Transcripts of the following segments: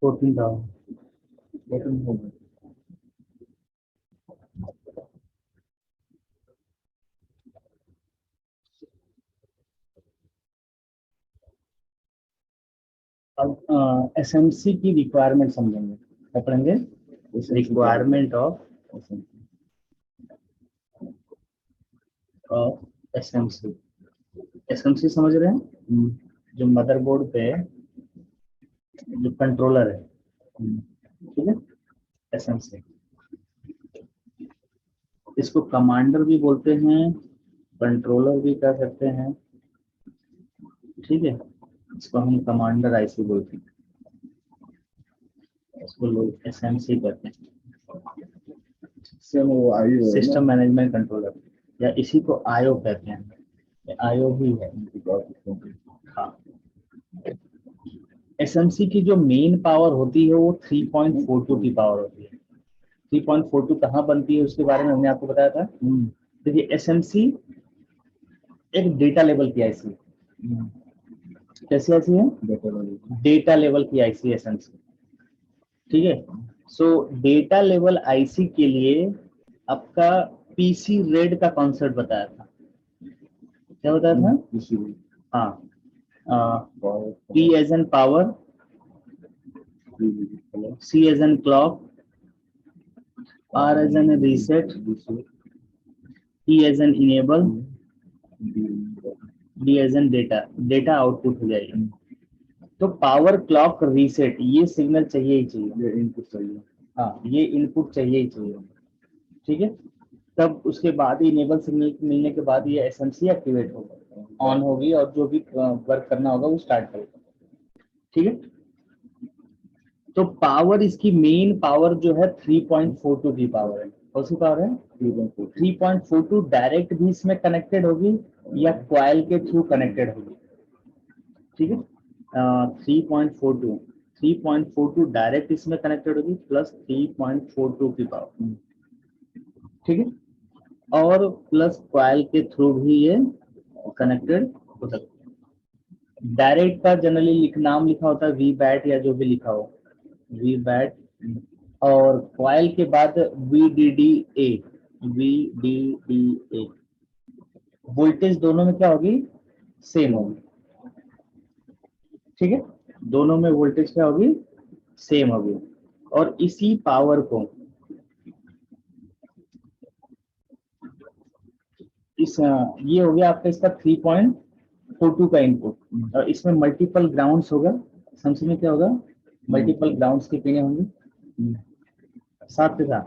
14,000 अब एसएमसी की रिक्वायरमेंट समझेंगे, क्या पढ़ेंगे? Requirement of SMC. एसएमसी समझ रहे हैं? जो मदरबोर्ड पे जो कंट्रोलर है, ठीक है, एसएमसी। इसको कमांडर भी बोलते हैं, कंट्रोलर भी कह सकते हैं, ठीक है। इसको हम कमांडर आईसी बोलते हैं, इसको लोग एसएमसी कहते हैं, सिस्टम मैनेजमेंट कंट्रोलर, या इसी को आईओ कहते हैं, आईओ भी है। हाँ, एसएमसी की जो मेन पावर होती है वो 3.42 की पावर होती है। 3.42 कहाँ बनती है उसके बारे में हमने आपको बताया था। देखिए, एसएमसी एक डेटा लेवल की आईसी, कैसी आईसी है? डेटा लेवल की आईसी एसएमसी, ठीक है। सो डेटा लेवल आईसी के लिए आपका पीसी रेड का कॉन्सेप्ट बताया था, क्या बताया था? हाँ, P as in power, C as in clock, R as in reset, E as in enable, D as in data, data output हो जाएगी। तो पावर, क्लॉक, रीसेट, ये सिग्नल चाहिए ही चाहिए, ये इनपुट चाहिए। हाँ, ये इनपुट चाहिए ही चाहिए, ठीक है। तब उसके बाद ही इनेबल सिग्नल मिलने के बाद ये एसएमसी एक्टिवेट होगा, ऑन होगी और जो भी वर्क करना होगा वो स्टार्ट करेगा, ठीक है। तो पावर, इसकी मेन पावर जो है 3.42 की पावर है। कौन सी पावर है? 3.42 डायरेक्ट भी इसमें कनेक्टेड होगी या क्वाइल के थ्रू कनेक्टेड होगी, ठीक है। 3.42 डायरेक्ट इसमें कनेक्टेड होगी प्लस 3.42 की पावर, ठीक है, और प्लस क्वाइल के थ्रू भी ये कनेक्टेड हो सकता है। डायरेक्ट का जनरली नाम लिखा होता है वी बैट या जो भी लिखा हो, वी बैट, और क्वाइल के बाद VDDA, VDDA। वोल्टेज दोनों में क्या होगी? सेम होगी, ठीक है। दोनों में वोल्टेज क्या होगी? सेम होगी। और इसी पावर को इस ये हो गया आपका इसका 3.42 का इनपुट, और इसमें मल्टीपल ग्राउंड्स होगा। समझ में क्या होगा? मल्टीपल ग्राउंड्स की पिने होंगी साथ के साथ।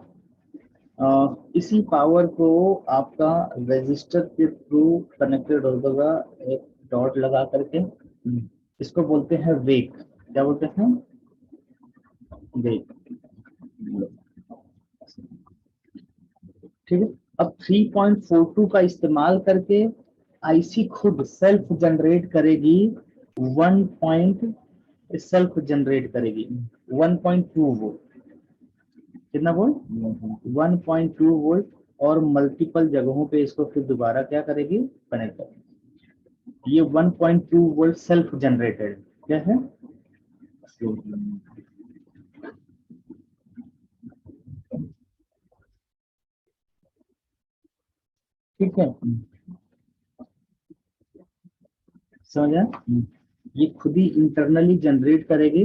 इसी पावर को आपका रजिस्टर के थ्रू कनेक्टेड होगा, एक डॉट लगा करके। इसको बोलते हैं वेक। क्या बोलते हैं? वेक, ठीक है। अब 3.42 का इस्तेमाल करके आईसी खुद सेल्फ जनरेट करेगी 1.2 वोल्ट। कितना वोल्ट? 1.2 वोल्ट। और मल्टीपल जगहों पे इसको फिर दोबारा क्या करेगी? कनेक्ट करेगी। ये 1.2 वोल्ट सेल्फ जनरेटेड क्या है? ठीक है, समझा? ये खुद ही इंटरनली जनरेट करेगी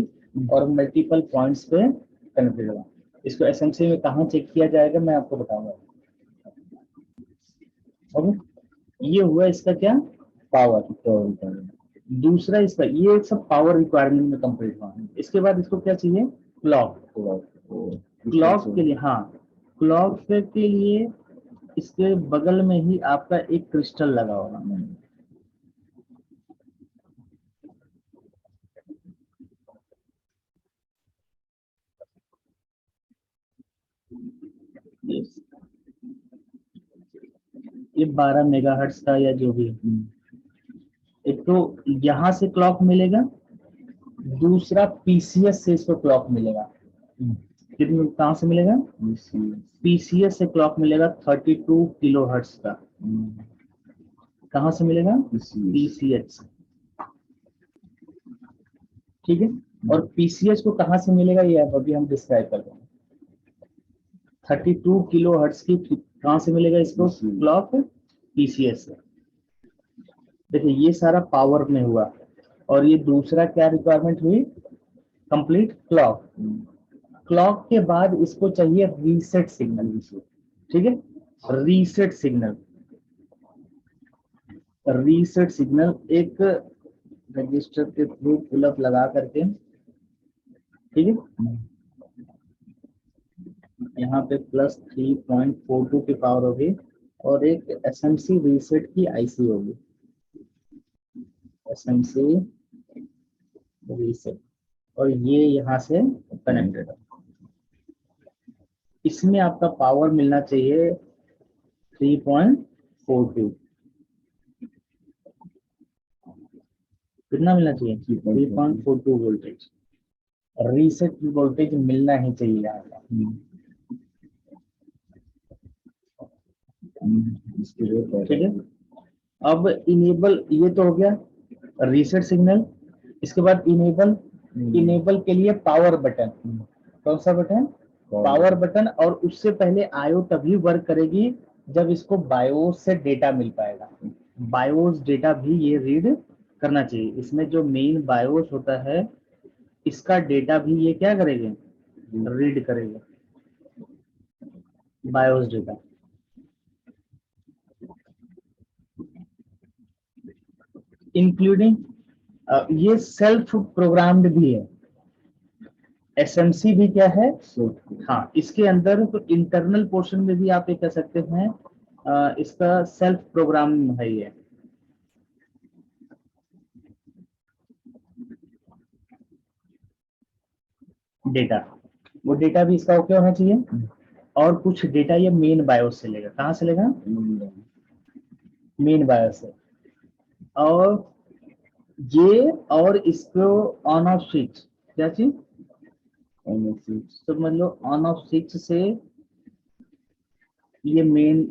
और मल्टीपल पॉइंट्स पे कनेक्टेड होगा। इसको एसएमसी में कहाँ चेक किया जाएगा मैं आपको बताऊंगा। ओके, ये हुआ इसका क्या? पावर। दूसरा इसका ये सब पावर रिक्वायरमेंट में कंप्लीट हुआ। इसके बाद इसको क्या चाहिए? क्लॉक। क्लॉक के लिए, हाँ, क्लॉक के लिए इसके बगल में ही आपका एक क्रिस्टल लगा होगा। ये 12 मेगाहर्ट्ज का या जो भी है। एक तो यहाँ से क्लॉक मिलेगा, दूसरा पीसीएस से इसको क्लॉक मिलेगा। कितने, कहाँ से मिलेगा? पीसीएस से क्लॉक मिलेगा 32 किलो हर्ट्ज का। कहाँ से मिलेगा? पीसीएच से। ठीक है। और पीसीएस को कहाँ से मिलेगा ये अभी हम डिस्क्राइब कर देंगे। 32 किलो हर्ट्ज की कहाँ से मिलेगा इसको क्लॉक? पीसीएस से। देखिए ये सारा पावर में हुआ, और ये दूसरा क्या रिक्वायरमेंट हुई? Complete clock. क्लॉक के बाद इसको चाहिए रीसेट सिग्नल। ठीक है, रीसेट सिग्नल। रीसेट सिग्नल एक रजिस्टर के थ्रू पुलअप लगा करके, ठीक है, यहाँ पे प्लस 3.42 की पावर होगी, और एक एसएमसी रीसेट की आईसी होगी, एसएमसी रीसेट, और ये यहाँ से कनेक्टेड है। इसमें आपका पावर मिलना चाहिए 3.42। कितना मिलना चाहिए? 3.42 वोल्टेज। रीसेट वोल्टेज मिलना ही चाहिए यहाँ का। ठीक है, अब इनेबल, ये तो हो गया रीसेट सिग्नल। इसके बाद इनेबल, इनेबल के लिए पावर बटन। कौन सा बटन? Power button. और उससे पहले आयो तभी वर्क करेगी जब इसको बायोस से डेटा मिल पाएगा। बायोस डेटा भी ये रीड करना चाहिए। इसमें जो मेन बायोस होता है, इसका डेटा भी ये क्या करेंगे? रीड करेगा, बायोस डेटा। इंक्लूडिंग ये सेल्फ प्रोग्राम्ड भी है। एसएमसी भी क्या है? हाँ, इसके अंदर तो इंटरनल पोर्शन में भी आप ये कह सकते हैं इसका सेल्फ प्रोग्राम है ये। डेटा, वो डेटा भी इसका ओके होना चाहिए। और कुछ डेटा ये मेन बायोस से लेगा। कहाँ से लेगा? मेन बायोस से। और ये, और इसको ऑन ऑफ स्विच, क्या चीज? तो मतलब ऑन ऑफ स्विच से ये मेन,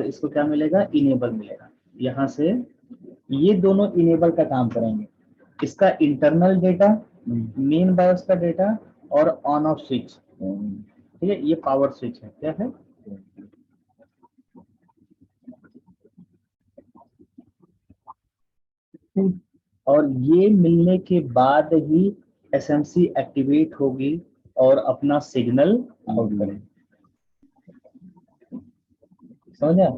इसको क्या मिलेगा? इनेबल मिलेगा। यहाँ से ये दोनों इनेबल का काम करेंगे। इसका इंटरनल डेटा, मेन बायोस का डेटा, और ऑन ऑफ स्विच। ठीक है, ये पावर स्विच है। क्या है? और ये मिलने के बाद ही एसएमसी एक्टिवेट होगी और अपना सिग्नल आउट करेगी। समझा?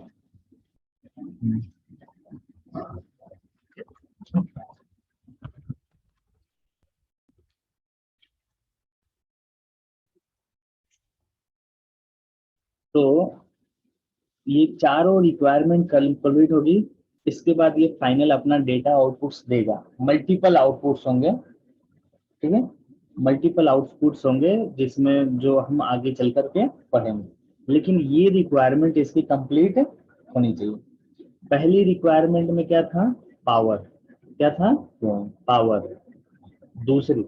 तो ये चारों रिक्वायरमेंट कंप्लीट होगी। इसके बाद ये फाइनल अपना डेटा आउटपुट्स देगा। मल्टीपल आउटपुट्स होंगे, ठीक है, मल्टीपल आउटपुट्स होंगे, जिसमें जो हम आगे चल करके पढ़ेंगे। लेकिन ये रिक्वायरमेंट इसकी कंप्लीट होनी चाहिए। पहली रिक्वायरमेंट में क्या था? पावर। क्या था? पावर। दूसरी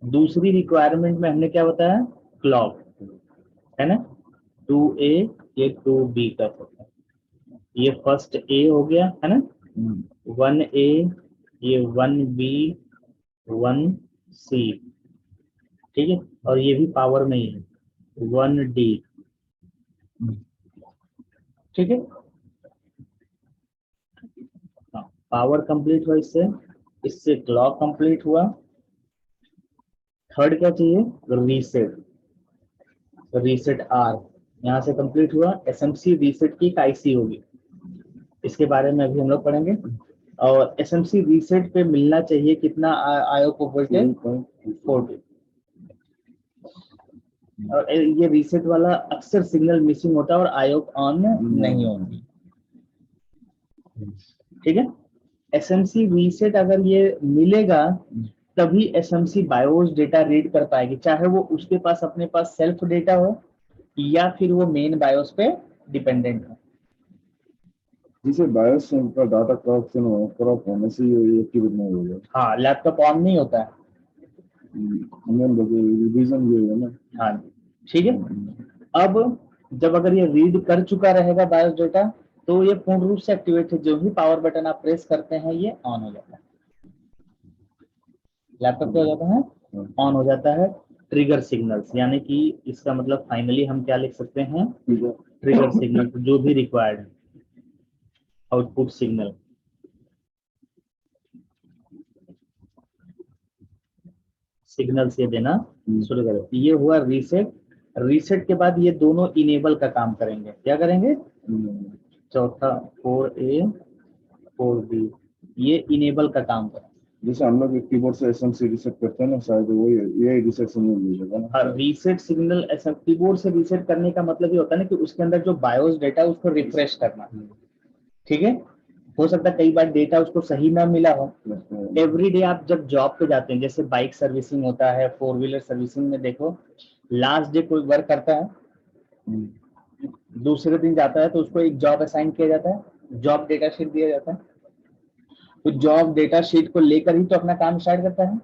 दूसरी रिक्वायरमेंट में हमने क्या बताया? क्लॉक, है ना? 2A, ये 2B का होता है। ये फर्स्ट A हो गया, है ना? 1A, ये 1B, 1C, ठीक है, और ये भी पावर में ही है, 1D। ठीक है, पावर कंप्लीट हुआ इससे, इससे क्लॉक कंप्लीट हुआ। थर्ड क्या चाहिए? रीसेट। रीसेट आर यहाँ से कंप्लीट हुआ। एसएमसी रीसेट की एक आईसी होगी, इसके बारे में अभी हम लोग पढ़ेंगे। और एसएमसी रीसेट पे मिलना चाहिए कितना आयो को वोल्टेज? 40। और ये रीसेट वाला अक्सर सिग्नल मिसिंग होता है और आयो ऑन नहीं होती। ठीक है, एसएमसी रीसेट अगर ये मिलेगा तभी एसएमसी बायोस डेटा रीड कर पाएगी, चाहे वो उसके पास अपने पास सेल्फ डेटा हो या फिर वो मेन बायोस पे डिपेंडेंट हो। जिसे बायोस का डाटा क्रॉप होने से ये एक्टिवेट नहीं होगा। हाँ, लैपटॉप ऑन नहीं होता है। रिवीजन ये है ना। हाँ, ठीक है। अब जब अगर ये रीड कर चुका रहेगा बायोस डेटा, तो ये पूर्ण रूप से एक्टिवेट है। जो ही पावर बटन आप प्रेस करते हैं ये ऑन हो जाता है। लैपटॉप क्या हो जाता है, ऑन हो जाता है। ट्रिगर सिग्नल्स, यानी कि इसका मतलब फाइनली हम क्या लिख सकते हैं, ट्रिगर सिग्नल जो भी रिक्वायर्ड है, आउटपुट सिग्नल। सिग्नल्स ये देना शुरू करें। ये हुआ रीसेट। रीसेट के बाद ये दोनों इनेबल का काम करेंगे। क्या करेंगे, चौथा 4A 4B, ये इनेबल का काम करें। जैसे हम लोग कीबोर्ड से एसएमसी रीसेट करते हैं ना, शायद वो ये रीसेट सिग्नल मिलेगा ना। रीसेट सिग्नल ऐसा कीबोर्ड से रीसेट करने का मतलब ये होता है ना कि उसके अंदर जो बायोस डेटा है उसको रिफ्रेश करना। ठीक है, हो सकता है कई बार डेटा उसको सही ना मिला हो। एवरीडे आप जब जॉब पे जाते हैं, जैसे बाइक सर्विसिंग होता है, 4 व्हीलर सर्विसिंग में देखो, लास्ट डे कोई वर्क करता है, दूसरे दिन जाता है तो उसको एक जॉब असाइन किया जाता है, जॉब डेटा शीट दिया जाता है, तो जॉब डेटा शीट को लेकर ही तो अपना काम स्टार्ट करता है।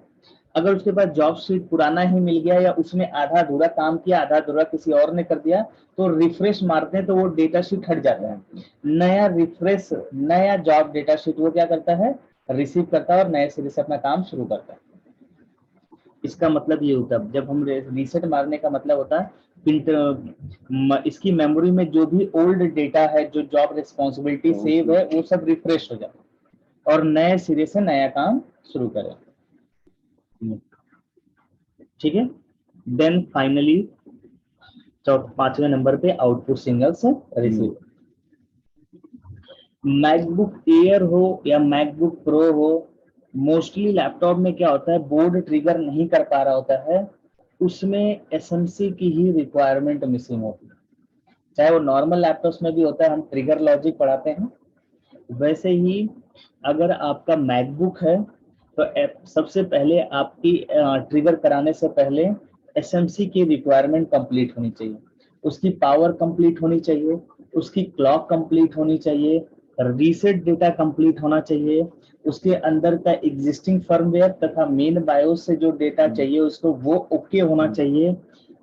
अगर उसके पास जॉब शीट पुराना ही मिल गया या उसने आधा अधूरा काम किया, आधा अधूरा किसी और ने कर दिया, तो रिफ्रेश मारते हैं तो वो डेटा शीट हट जाता है। नया रिफ्रेश, नया जॉब डेटा शीट वो क्या करता है, रिसीव करता है और नए सिरे से अपना काम शुरू करता है। इसका मतलब ये होता है, जब हम रीसेट मारने का मतलब होता है इसकी मेमोरी में जो भी ओल्ड डेटा है, जो जॉब रिस्पॉन्सिबिलिटी सेव है, वो सब रिफ्रेश हो जाए और नए सिरे से नया काम शुरू करें। ठीक है, देन फाइनली 5वें नंबर पे output signals receive. MacBook air हो या मैकबुक प्रो हो, मोस्टली लैपटॉप में क्या होता है, बोर्ड ट्रिगर नहीं कर पा रहा होता है, उसमें एसएमसी की ही रिक्वायरमेंट मिसिंग होती है। चाहे वो नॉर्मल लैपटॉप्स में भी होता है, हम ट्रिगर लॉजिक पढ़ाते हैं, वैसे ही अगर आपका मैकबुक है तो सबसे पहले आपकी ट्रिगर कराने से पहले एसएमसी की रिक्वायरमेंट कंप्लीट होनी चाहिए, उसकी पावर कंप्लीट होनी चाहिए, उसकी क्लॉक कंप्लीट होनी चाहिए, रीसेट डेटा कंप्लीट होना चाहिए, उसके अंदर का एग्जिस्टिंग फर्मवेयर तथा मेन बायोस से जो डेटा चाहिए उसको वो ओके होना चाहिए।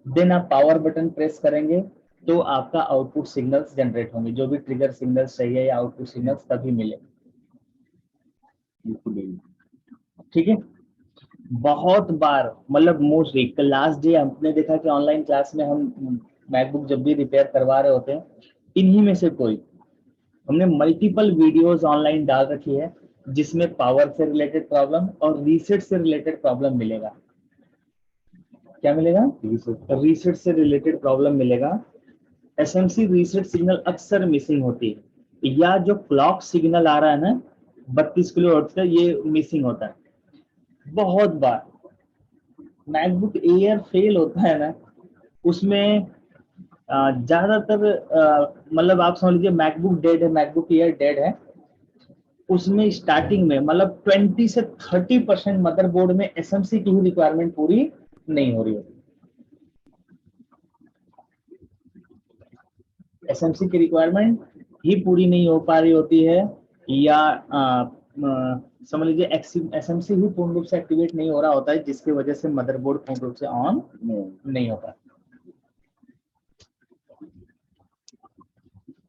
देन आप पावर बटन प्रेस करेंगे तो आपका आउटपुट सिग्नल्स जनरेट होंगे, जो भी ट्रिगर सिग्नल्स चाहिए या आउटपुट सिग्नल्स तभी मिले। ठीक है, बहुत बार मतलब मोस्टली लास्ट डे हमने देखा कि ऑनलाइन क्लास में हम मैकबुक जब भी रिपेयर करवा रहे होते हैं, इन्हीं में से कोई हमने मल्टीपल वीडियोस ऑनलाइन डाल रखी है जिसमें पावर से रिलेटेड प्रॉब्लम और रीसेट से रिलेटेड प्रॉब्लम मिलेगा। क्या मिलेगा, रीसेट से रिलेटेड प्रॉब्लम मिलेगा। एसएमसी रीसेट सिग्नल अक्सर मिसिंग होती है, या जो क्लॉक सिग्नल आ रहा है ना 32 किलोहर्ट्ज का, ये मिसिंग होता है। बहुत बार मैकबुक एयर फेल होता है ना, उसमें ज्यादातर मतलब आप समझ लीजिए मैकबुक डेड है, मैकबुक एयर डेड है, उसमें स्टार्टिंग में मतलब 20 से 30% मदरबोर्ड में एसएमसी की ही रिक्वायरमेंट पूरी नहीं हो रही होती। एसएमसी की रिक्वायरमेंट ही पूरी नहीं हो पा रही होती है, या समझ लीजिए एसएमसी ही पूर्ण रूप से एक्टिवेट नहीं हो रहा होता है, जिसकी वजह से मदरबोर्ड पूर्ण रूप से ऑन नहीं होता।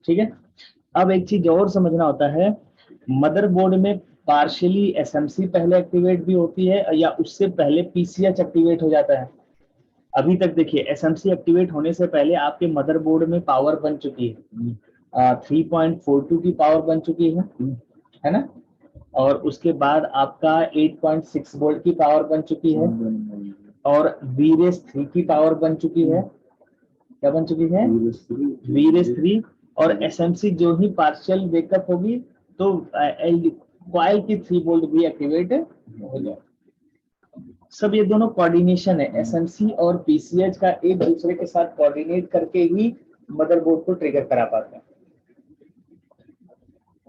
ठीक है, अब एक चीज और समझना होता है, मदरबोर्ड में पार्शियली एसएमसी पहले एक्टिवेट भी होती है या उससे पहले पीसीएच एक्टिवेट हो जाता है। अभी तक देखिए एसएमसी एक्टिवेट होने से पहले आपके मदरबोर्ड में पावर बन चुकी है, 3.42 की पावर बन चुकी है ना, और उसके बाद आपका 8.6 वोल्ट की पावर बन चुकी है, और वीरेस 3 की पावर बन चुकी है। क्या बन चुकी है, वीरेस 3। और एसएमसी जो ही पार्शियल बेकअप होगी तो कॉइल की 3 वोल्ट भी एक्टिवेट हो जाए। सब ये दोनों कोऑर्डिनेशन है, एसएमसी और पीसीएच का एक दूसरे के साथ कोऑर्डिनेट करके ही मदरबोर्ड को ट्रिगर करा पाते हैं।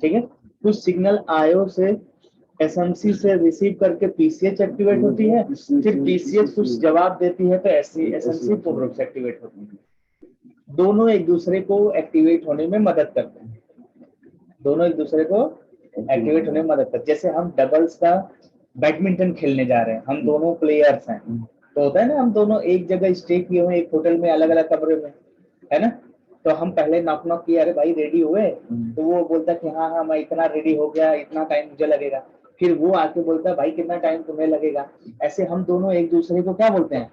ठीक है, कुछ सिग्नल आयो से एसएमसी से रिसीव करके पीसीएच एक्टिवेट होती है, फिर पीसीएच कुछ जवाब देती है तो एसएमसी पूर्ण रूप से एक्टिवेट होती है। दोनों एक दूसरे को एक्टिवेट होने में मदद करते हैं, दोनों एक दूसरे को एक्टिवेट होने में मदद करते हैं। जैसे हम डबल्स का बैडमिंटन खेलने जा रहे हैं, हम दोनों प्लेयर्स हैं, तो होता है ना हम दोनों एक जगह स्टे किए हुए एक होटल में अलग अलग कमरे में, है ना, तो हम पहले नॉक नॉक किए, अरे भाई रेडी हुए, तो वो बोलता कि हाँ हाँ मैं इतना रेडी हो गया, इतना टाइम मुझे लगेगा, फिर वो आके बोलता है भाई कितना टाइम तुम्हें लगेगा। ऐसे हम दोनों एक दूसरे को क्या बोलते हैं,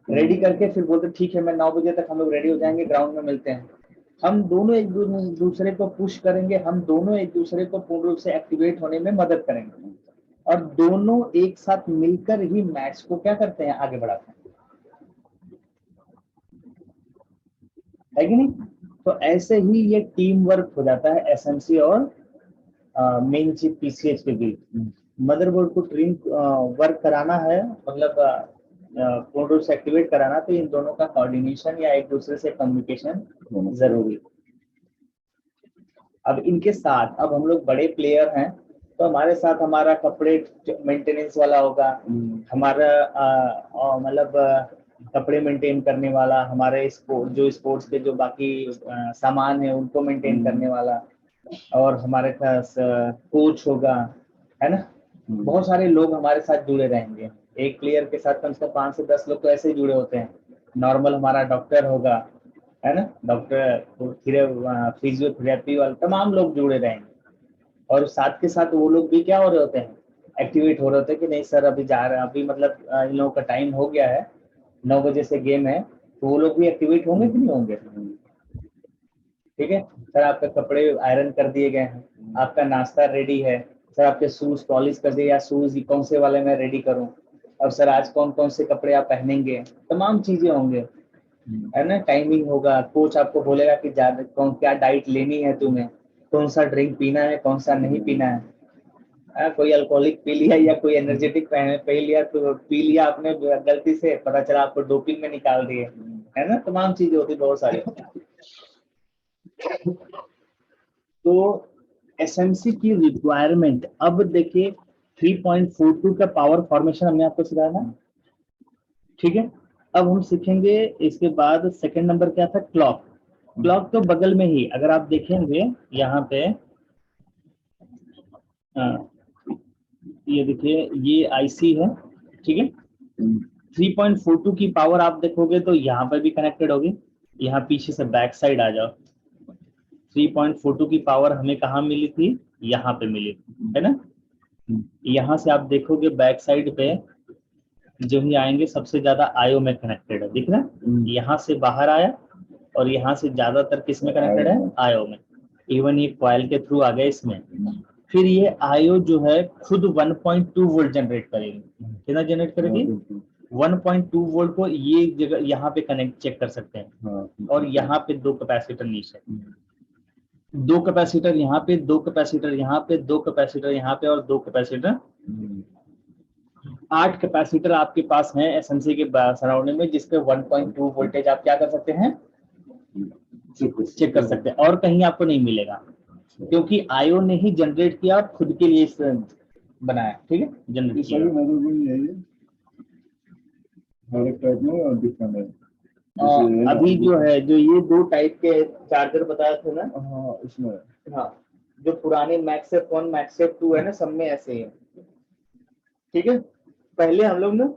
रेडी करके फिर बोलते ठीक है मैं 9 बजे तक हम लोग रेडी हो जाएंगे, ग्राउंड में मिलते हैं। हम दोनों एक दूसरे को पुश करेंगे, हम दोनों एक दूसरे को पूर्ण रूप से एक्टिवेट होने में मदद करेंगे, और दोनों एक साथ मिलकर ही मैच को क्या करते हैं, आगे बढ़ाते हैं, है कि नहीं। तो ऐसे ही ये टीम वर्क हो जाता है एसएमसी और मेन चिप पीसीएच के बीच। मदरबोर्ड को टीम वर्क कराना है, मतलब पूर्ण रूप से एक्टिवेट कराना, तो इन दोनों का कोऑर्डिनेशन या एक दूसरे से कम्युनिकेशन जरूरी। अब इनके साथ अब हम लोग बड़े प्लेयर हैं, तो हमारे साथ हमारा कपड़े मेंटेनेंस वाला होगा, हमारा मतलब कपड़े मेंटेन करने वाला, हमारे स्पोर्ट्स के जो बाकी सामान है उनको मेंटेन करने वाला, और हमारे पास कोच होगा, है ना। बहुत सारे लोग हमारे साथ जुड़े रहेंगे। एक प्लेयर के साथ कम से कम 5 से 10 लोग तो ऐसे ही जुड़े होते हैं। नॉर्मल हमारा डॉक्टर होगा, है ना, डॉक्टर, फिजियोथेरेपी वाले तमाम लोग जुड़े रहेंगे। और साथ के साथ वो लोग भी क्या हो रहे होते हैं, एक्टिवेट हो रहे होते हैं कि नहीं सर अभी जा रहे हैं, अभी मतलब इन लोगों का टाइम हो गया है, 9 बजे से गेम है, तो वो लोग भी एक्टिवेट होंगे कि नहीं होंगे। ठीक है सर, आपके कपड़े आयरन कर दिए गए हैं, आपका नाश्ता रेडी है, सर आपके शूज पॉलिश कर दिए, या शूज कौन से वाले मैं रेडी करूं, और सर आज कौन कौन से कपड़े आप पहनेंगे, तमाम चीजें होंगे, है ना। टाइमिंग होगा, कोच आपको बोलेगा कि ज्यादा कौन क्या डाइट लेनी है तुम्हें, कौन सा ड्रिंक पीना है, कौन सा नहीं पीना है। कोई अल्कोहलिक पी लिया या कोई एनर्जेटिक पी लिया, तो पी लिया आपने गलती से, पता चला आपको डोपिंग में निकाल दिए, है ना, तमाम चीजें होती बहुत सारी। तो एसएमसी की रिक्वायरमेंट, अब देखिए 3.42 का पावर फॉर्मेशन हमने आपको सिखाया ना, ठीक है। अब हम सीखेंगे इसके बाद सेकंड नंबर क्या था, क्लॉक। क्लॉक तो बगल में ही, अगर आप देखेंगे यहाँ पे, ये देखिए ये आईसी है, ठीक है। 3.42 की पावर आप देखोगे तो यहाँ पर भी कनेक्टेड होगी, यहाँ पीछे से बैक साइड आ जाओ। 3.42 की पावर हमें कहाँ मिली थी, यहाँ पे मिली, है ना। यहाँ से आप देखोगे बैक साइड पे जो ही आएंगे सबसे ज्यादा आयो में कनेक्टेड है, दिख रहा है, यहाँ से बाहर आया, और यहाँ से ज्यादातर किस में कनेक्टेड है, आयो में। इवन ये कॉइल के थ्रू आ गए इसमें। फिर ये आयो जो है खुद 1.2 वोल्ट जनरेट करेगी, कितना जनरेट करेगी, 1.2 वोल्ट को ये जगह यहाँ पे कनेक्ट चेक कर सकते हैं। और यहाँ पे 2 कैपेसिटर नीचे, 2 कैपेसिटर यहाँ पे, 2 कैपेसिटर यहाँ पे, 2 कैपेसिटर यहाँ पे, और 2 कैपेसिटर, 8 कैपेसिटर आपके पास हैं एसएमसी के सराउंडिंग में, जिसपे 1.2 वोल्टेज आप क्या कर सकते हैं, चेक कर सकते हैं, और कहीं आपको नहीं मिलेगा, क्योंकि आयो ने ही जनरेट किया, खुद के लिए बनाया, ठीक है, जनरेट किया। हर एक टाइप में और डिफरेंट है। अभी जो है, जो ये 2 टाइप के चार्जर बताया थे ना, हाँ इसमें, हाँ, जो पुराने मैक्सेफ 1 मैक्सेफ 2 है ना, सब में ऐसे ही है, ठीक है। पहले हम लोग ना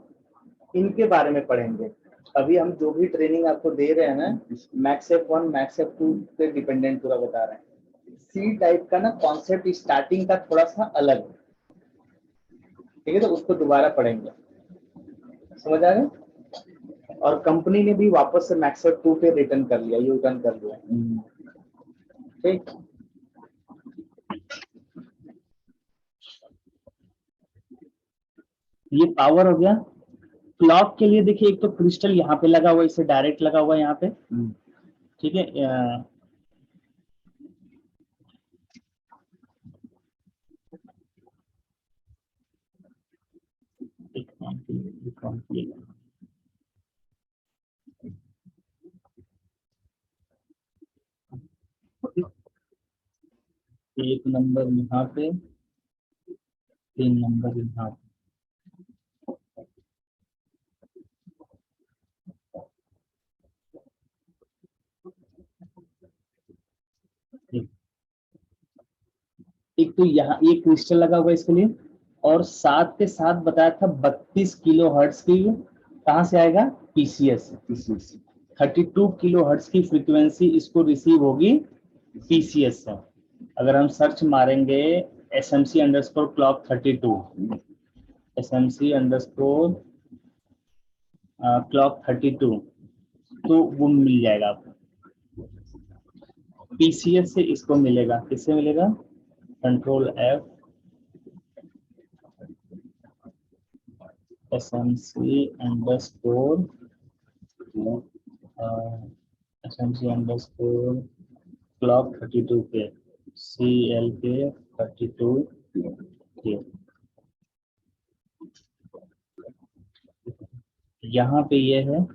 इनके बारे में पढ़ेंगे। अभी हम जो भी ट्रेनिंग आपको दे रहे हैं ना, मैक्सेफ 1 मैक्सेफ 2 पे डिपेंडेंट पूरा बता रहे हैं। सी टाइप का ना कॉन्सेप्ट स्टार्टिंग का थोड़ा सा अलग है, ठीक है, तो उसको दोबारा पढ़ेंगे, समझ आ गया। और कंपनी ने भी वापस से मैक्सेफ 2 पे रिटर्न कर लिया, यू टर्न कर लिया, ठीक। ये पावर हो गया। क्लॉक के लिए देखिए, एक तो क्रिस्टल यहाँ पे लगा हुआ, इसे डायरेक्ट लगा हुआ यहाँ पे, ठीक है। एक नंबर यहाँ पे, 3 नंबर यहाँ पे। एक तो यहाँ एक क्रिस्टल लगा हुआ इसके लिए, और साथ के साथ बताया था 32 किलो हर्ट्ज की, कहाँ से आएगा, पीसीएस। 32 किलो हर्ट्ज की फ्रीक्वेंसी इसको रिसीव होगी पीसीएस से। अगर हम सर्च मारेंगे SMC underscore clock 32, SMC underscore clock 32, तो वो मिल जाएगा आपको। PCS से इसको मिलेगा, किससे मिलेगा? Control F, SMC underscore SMC underscore clock 32 पे, CL के 32 के। यहाँ पे ये है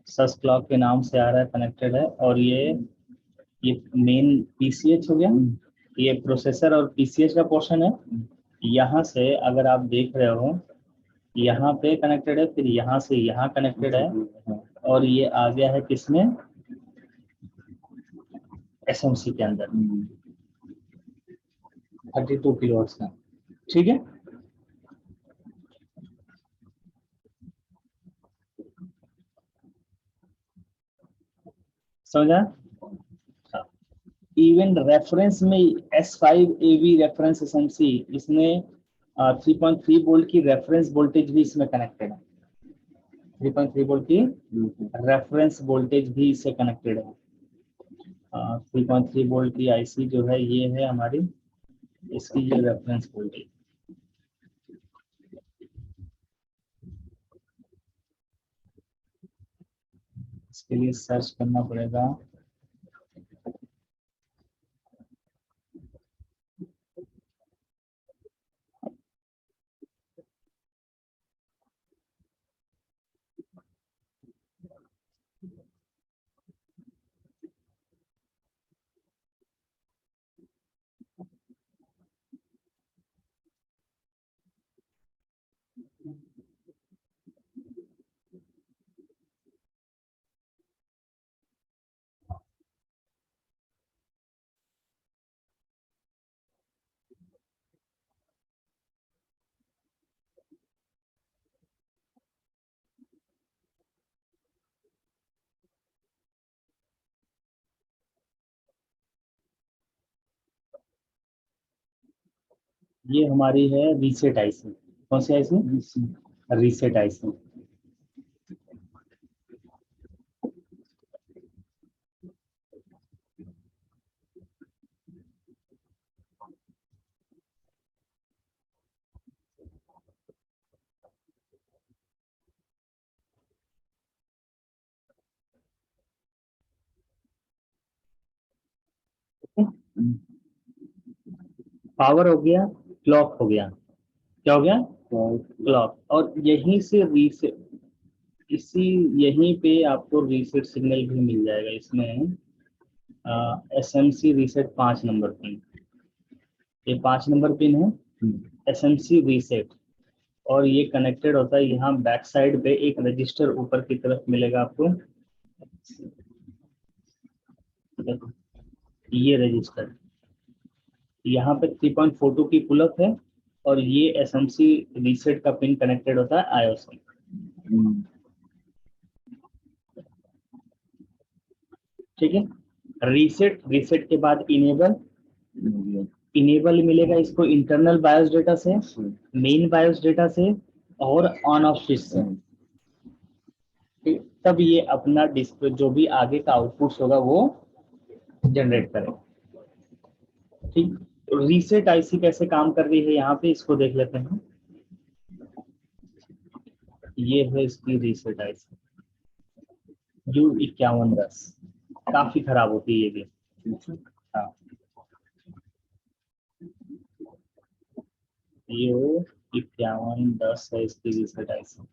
सस क्लॉक के नाम से आ रहा है, कनेक्टेड है। और ये मेन PCH हो गया, ये प्रोसेसर और PCH का पोर्शन है। यहाँ से अगर आप देख रहे हो, यहाँ पे कनेक्टेड है, फिर यहाँ से यहाँ कनेक्टेड है, और ये आ गया है किसमें? SMC के अंदर 32 किलोवाट का। ठीक है, समझा? इवन रेफरेंस में S5AV रेफरेंस SMC, इसमें 3.3 वोल्ट की रेफरेंस वोल्टेज भी इसमें कनेक्टेड है। 3.3 वोल्ट की रेफरेंस वोल्टेज भी इससे कनेक्टेड है। 3.3 वोल्ट की IC जो है, ये है हमारी, इसकी ये रेफरेंस वोल्टेज। इसके लिए सर्च करना पड़ेगा। ये हमारी है रीसेट IC। कौन सी IC? Reset IC। पावर हो गया, क्लॉक हो गया, क्या हो गया? क्लॉक। और यहीं से रीसेट, यहीं पे आपको रीसेट सिग्नल भी मिल जाएगा। इसमें SMC रीसेट 5 नंबर पिन, ये 5 नंबर पिन है SMC रीसेट। और ये कनेक्टेड होता है यहाँ बैक साइड पे, एक रजिस्टर ऊपर की तरफ मिलेगा आपको, ये रजिस्टर। यहाँ पे 3.42 की पुलअप है, और ये SMC रीसेट का पिन कनेक्टेड होता है IO से। ठीक है, रीसेट के बाद इनेबल मिलेगा इसको इंटरनल बायोस डेटा से, मेन बायोस डेटा से, और ऑन ऑफ स्विच से। तब ये अपना डिस्प्ले जो भी आगे का आउटपुट होगा वो जनरेट करेगा। ठीक, तो रीसेट IC कैसे काम कर रही है यहाँ पे, इसको देख लेते हैं। ये है इसकी रीसेट IC U5110, काफी खराब होती है ये भी। हाँ, U5110 है इसकी रीसेट IC।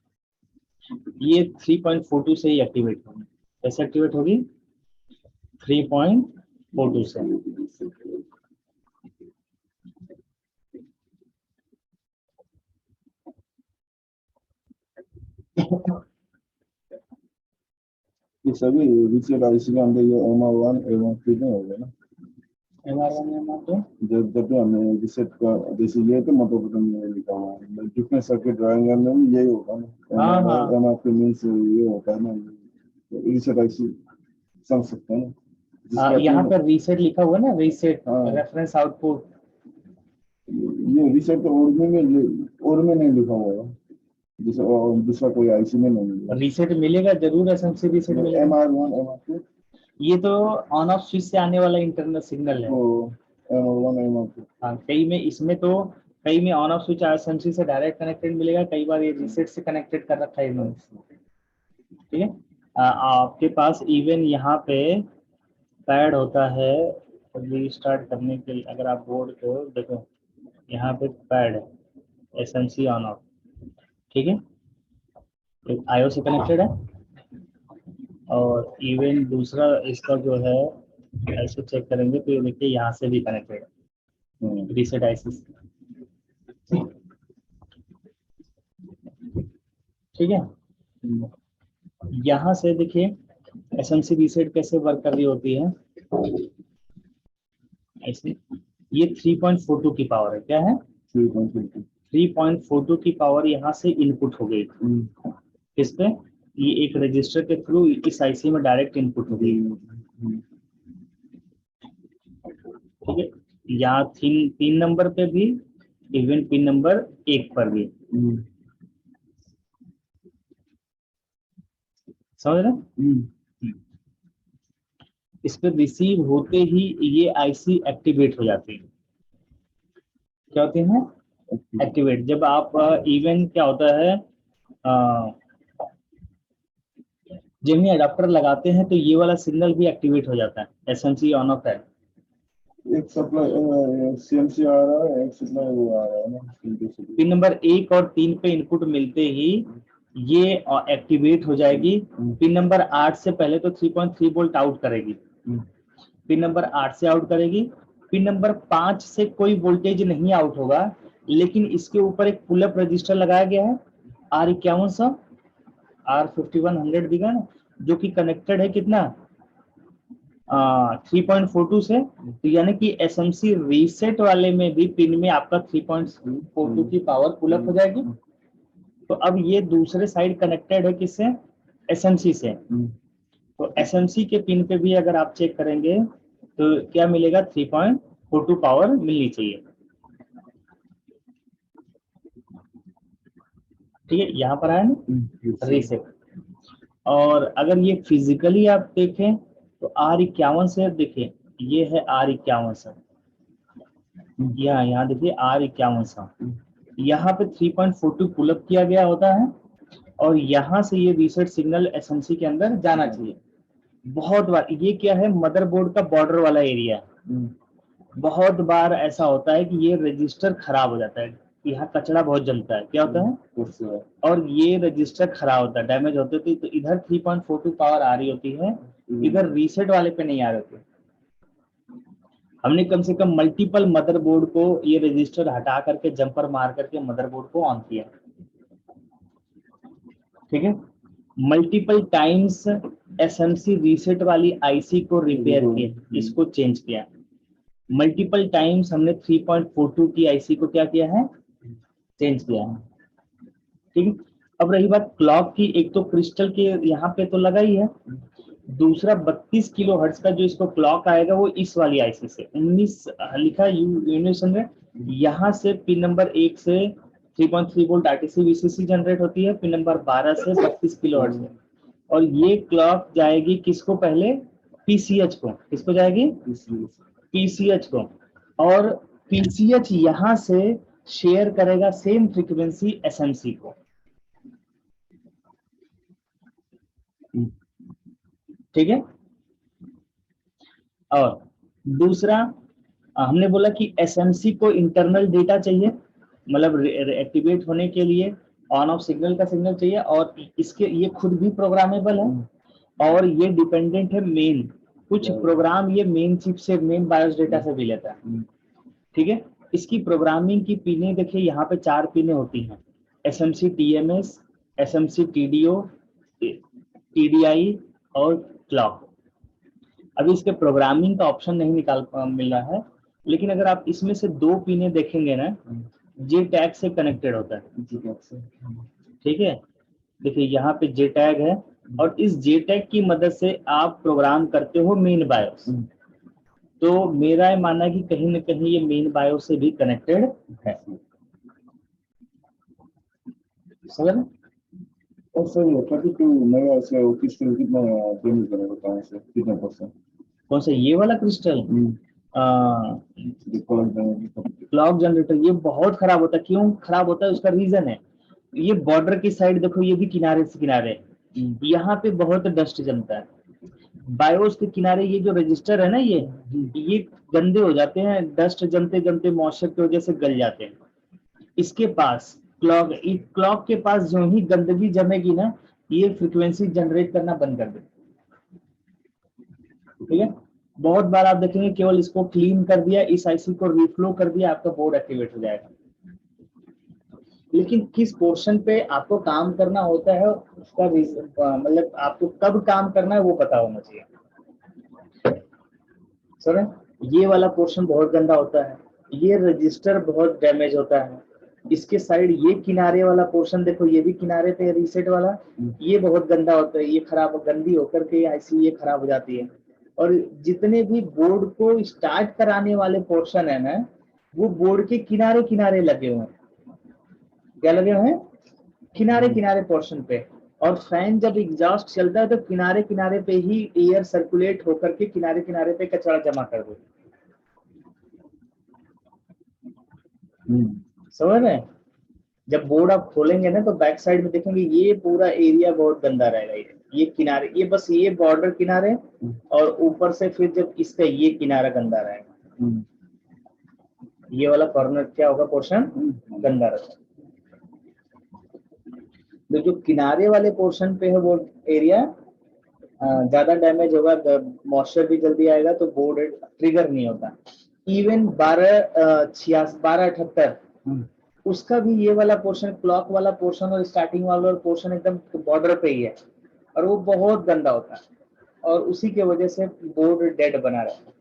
ये 3.42 से ही एक्टिवेट होगी। कैसे एक्टिवेट होगी? 3.42 से। ये सभी रीसेट IC के अंदर ये MR1 MR3 में हो गया ना। MR1 MR2 जब भी हमने रीसेट का, जैसे ये तो मतलब में लिखा हुआ है, डिफरेंट सर्किट ड्राइंग में भी यही होगा ना। MR3 मींस ये होता है ना, रीसेट IC समझ सकते हैं। यहाँ पर रीसेट लिखा हुआ है ना, रीसेट हाँ। Reference output. ये रीसेट तो और में नहीं लिखा हुआ है, दूसरा कोई आईसी में नहीं मिला। रीसेट मिलेगा जरूर, एसएमसी रीसेट मिलेगा। MR1 MR2 ये तो ऑन ऑफ स्विच से आने वाला इंटरनल सिग्नल है। तो MR1 MR2। हाँ, कई में इसमें तो कई में ऑन ऑफ स्विच एसएमसी से डायरेक्ट कनेक्टेड मिलेगा, कई बार ये रीसेट से कनेक्टेड कर रखा है इन्होंने। ठीक है, आपके पास इवन यहाँ पे पैड होता है रीस्टार्ट करने के लिए। अगर आप बोर्ड को देखो, यहाँ पे पैड है एसएमसी ऑन ऑफ, ठीक है, एक आईओ से कनेक्टेड है, और इवन दूसरा इसका जो है ऐसे चेक करेंगे तो ये देखिए यहाँ से भी कनेक्टेड है रीसेट आईसी से। ठीक है, यहाँ से देखिए एसएमसी रीसेट कैसे वर्क कर रही होती है ऐसे। ये 3.42 की पावर है, क्या है 3.42 की पावर यहाँ से इनपुट हो गई। किस पे, ये एक रजिस्टर के थ्रू इस आईसी में डायरेक्ट इनपुट हो गई। ठीक है, यहाँ तीन नंबर पे भी, इवन पिन नंबर 1 पर भी। समझ रहे, इस पे रिसीव होते ही ये आईसी एक्टिवेट हो जाती है। क्या होती है एक्टिवेट, जब आप इवन क्या होता है जब ये अडाप्टर लगाते हैं तो ये वाला सिग्नल भी एक्टिवेट हो जाता है, एसएमसी ऑन ऑफ है। एक सप्लाई सीएमसी आ रहा है, एक सप्लाई वो आ रहा है ना। पिन नंबर 1 और 3 पे इनपुट मिलते ही ये एक्टिवेट हो जाएगी। पिन नंबर 8 से पहले तो 3.3 वोल्ट आउट करेगी, पिन नंबर 8 से आउट करेगी। पिन नंबर 5 से कोई वोल्टेज नहीं आउट होगा, लेकिन इसके ऊपर एक पुल अप रजिस्टर लगाया गया है R5100 R5100 दिखा ना, जो कि कनेक्टेड है कितना 3.42 से। तो यानी कि एसएमसी रीसेट वाले में भी पिन में आपका 3.42 की पावर पुल अप हो जाएगी। तो अब ये दूसरे साइड कनेक्टेड है किससे, एसएमसी से। तो एसएमसी के पिन पे भी अगर आप चेक करेंगे तो क्या मिलेगा, 3.42 पावर मिलनी चाहिए। ठीक है, यहाँ पर आया ना रीसेट। और अगर ये फिजिकली आप देखें तो R51 से देखिए, ये है R51 से, यहाँ देखिए R51 से, यहाँ पे 3.42 पुल अप किया गया होता है, और यहाँ से ये रीसेट सिग्नल एसएमसी के अंदर जाना चाहिए। बहुत बार ये क्या है, मदरबोर्ड का बॉर्डर वाला एरिया है, बहुत बार ऐसा होता है कि ये रजिस्टर खराब हो जाता है, यहाँ कचरा बहुत जमता है, क्या होता है, और ये रजिस्टर खराब होता है, डैमेज होते थे, तो इधर 3.42 पावर आ रही होती है, इधर रीसेट वाले पे नहीं आ रही होती। हमने कम से कम मल्टीपल मदरबोर्ड को ये रजिस्टर हटा करके जंपर मार करके मदरबोर्ड को ऑन किया। ठीक है, मल्टीपल टाइम्स एसएमसी रीसेट वाली आईसी को रिपेयर किया, इसको चेंज किया। मल्टीपल टाइम्स हमने 3.42 की आईसी को क्या किया है, चेंज किया है। ठीक है, अब रही बात क्लॉक की, एक तो क्रिस्टल के यहाँ पे तो लगा ही है, दूसरा 32 किलो हर्ट्ज का जो इसको क्लॉक आएगा वो इस वाली आईसी से 19 लिखा यूनिसन में, यहाँ से पिन नंबर 1 से 3.3 वोल्ट आरटीसी वीसीसी जनरेट होती है, पिन नंबर 12 से 32 किलो हर्ट्ज में, और ये क्लॉक जाएगी किसको, पहले पीसीएच को, किसको जाएगी, पीसीएच को, और पीसीएच यहाँ से शेयर करेगा सेम फ्रीक्वेंसी एसएमसी को। ठीक है, और दूसरा हमने बोला कि एसएमसी को इंटरनल डेटा चाहिए, मतलब एक्टिवेट होने के लिए ऑन ऑफ सिग्नल का सिग्नल चाहिए, और इसके ये खुद भी प्रोग्रामेबल है, और ये डिपेंडेंट है मेन, कुछ प्रोग्राम ये मेन चिप से, मेन बायोस डेटा से भी लेता है। ठीक है, इसकी प्रोग्रामिंग की पिने देखिए, यहाँ पे 4 पिने होती हैं, SMC TMS, SMC TDO, TDI और क्लॉक। अभी इसके प्रोग्रामिंग का ऑप्शन नहीं मिल रहा है, लेकिन अगर आप इसमें से 2 पिने देखेंगे ना, जे टैग से कनेक्टेड होता है। ठीक है, देखिए यहाँ पे जे टैग है, और इस JTAG की मदद से आप प्रोग्राम करते हो मेन बायोस। तो मेरा ये मानना है कि कहीं ना कहीं ये मेन बायोस से भी कनेक्टेड है, समझ रहे? और सर ये 32 मेगा से वो क्रिस्टल कितना डैमेज करेगा, कहाँ से कितना परसेंट? कौन सा ये वाला क्रिस्टल? क्लॉक जनरेटर ये बहुत खराब होता है। क्यों खराब होता है? उसका रीजन है, ये बॉर्डर की साइड देखो, ये भी किनारे से किनारे, यहाँ पे बहुत डस्ट जमता है। बायोस के किनारे ये जो रजिस्टर है ना, ये गंदे हो जाते हैं, डस्ट जमते जमते मॉइस्चर की वजह से गल जाते हैं। इसके पास क्लॉक के पास जो ही गंदगी जमेगी ना, ये फ्रीक्वेंसी जनरेट करना बंद कर देगी। ठीक है, बहुत बार आप देखेंगे केवल इसको क्लीन कर दिया, इस आईसी को रिफ्लो कर दिया, आपका बोर्ड एक्टिवेट हो जाएगा। लेकिन किस पोर्शन पे आपको काम करना होता है उसका मतलब आपको कब काम करना है वो पता होना चाहिए। सर ये वाला पोर्शन बहुत गंदा होता है, ये रजिस्टर बहुत डैमेज होता है, इसके साइड ये किनारे वाला पोर्शन देखो, ये भी किनारे पे रीसेट वाला, ये बहुत गंदा होता है, ये खराब गंदी होकर के आईसी ये खराब हो जाती है। और जितने भी बोर्ड को स्टार्ट कराने वाले पोर्शन है ना, वो बोर्ड के किनारे किनारे लगे हुए हैं। क्या लगे हुए हैं? किनारे किनारे पोर्शन पे। और फैन जब एग्जॉस्ट चलता है तो किनारे किनारे पे ही एयर सर्कुलेट होकर के किनारे किनारे पे कचरा जमा कर दो। समझ रहे हैं? जब बोर्ड आप खोलेंगे ना तो बैक साइड में देखेंगे ये पूरा एरिया बहुत गंदा रहेगा। ये किनारे, ये बस ये बॉर्डर किनारे, और ऊपर से फिर जब इसका ये किनारा गंदा रहेगा, ये वाला कॉर्नर क्या होगा, पोर्शन गंदा रहेगा। तो जो किनारे वाले पोर्शन पे है वो एरिया ज्यादा डैमेज होगा, मॉइस्चर भी जल्दी आएगा, तो बोर्ड ट्रिगर नहीं होता। इवन 1278 उसका भी ये वाला पोर्शन, क्लॉक वाला पोर्शन और स्टार्टिंग वाला पोर्शन एकदम बॉर्डर पे ही है, और वो बहुत गंदा होता है, और उसी के वजह से बोर्ड डेड बना रहता है।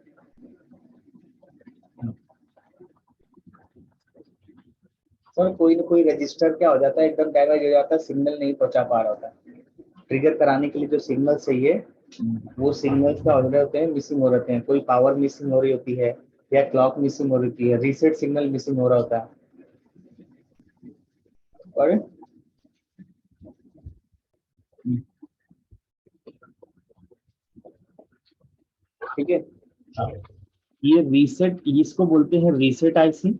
सर कोई ना कोई रजिस्टर क्या हो जाता है, एकदम डैमेज हो जाता है, सिग्नल नहीं पहुंचा पा रहा होता है। ट्रिगर कराने के लिए जो सिग्नल चाहिए वो सिग्नल्स क्या हो रहे होते हैं, मिसिंग हो रहे हैं। कोई पावर मिसिंग हो रही होती है, या क्लॉक मिसिंग हो रही है, रीसेट सिग्नल मिसिंग हो रहा होता है। और ठीक है, ये रीसेट, इसको बोलते हैं रीसेट आईसी।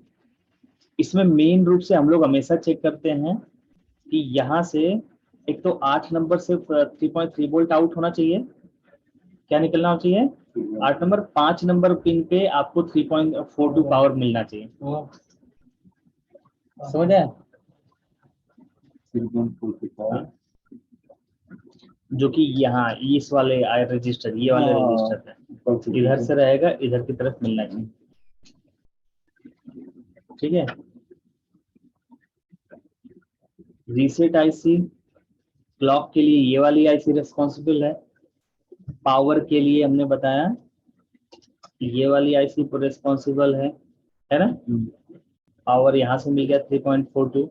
इसमें मेन रूप से हम लोग हमेशा चेक करते हैं कि यहाँ से एक तो 8 नंबर से 3.3 वोल्ट आउट होना चाहिए, क्या निकलना चाहिए 8 नंबर, 5 नंबर पिन पे आपको 3.42 पावर मिलना चाहिए। समझ आया? जो कि यहाँ इस वाले रजिस्टर, ये वाले रजिस्टर है, इधर से रहेगा, इधर की तरफ मिलना चाहिए। ठीक है, रीसेट आईसी क्लॉक के लिए ये वाली आईसी रिस्पॉन्सिबल है। पावर के लिए हमने बताया ये वाली आईसी रिस्पॉन्सिबल है ना? पावर यहाँ से मिल गया 3.42।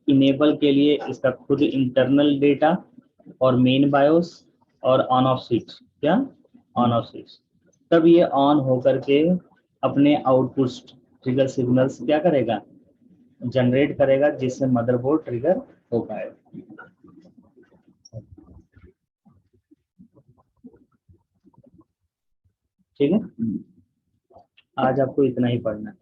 इनेबल के लिए इसका खुद इंटरनल डेटा और मेन बायोस और ऑन ऑफ स्विच, क्या ऑन ऑफ स्विच, तब ये ऑन होकर के अपने आउटपुट ट्रिगर सिग्नल्स क्या करेगा, जनरेट करेगा, जिससे मदरबोर्ड ट्रिगर हो पाएगा। ठीक है, आज आपको इतना ही पढ़ना है।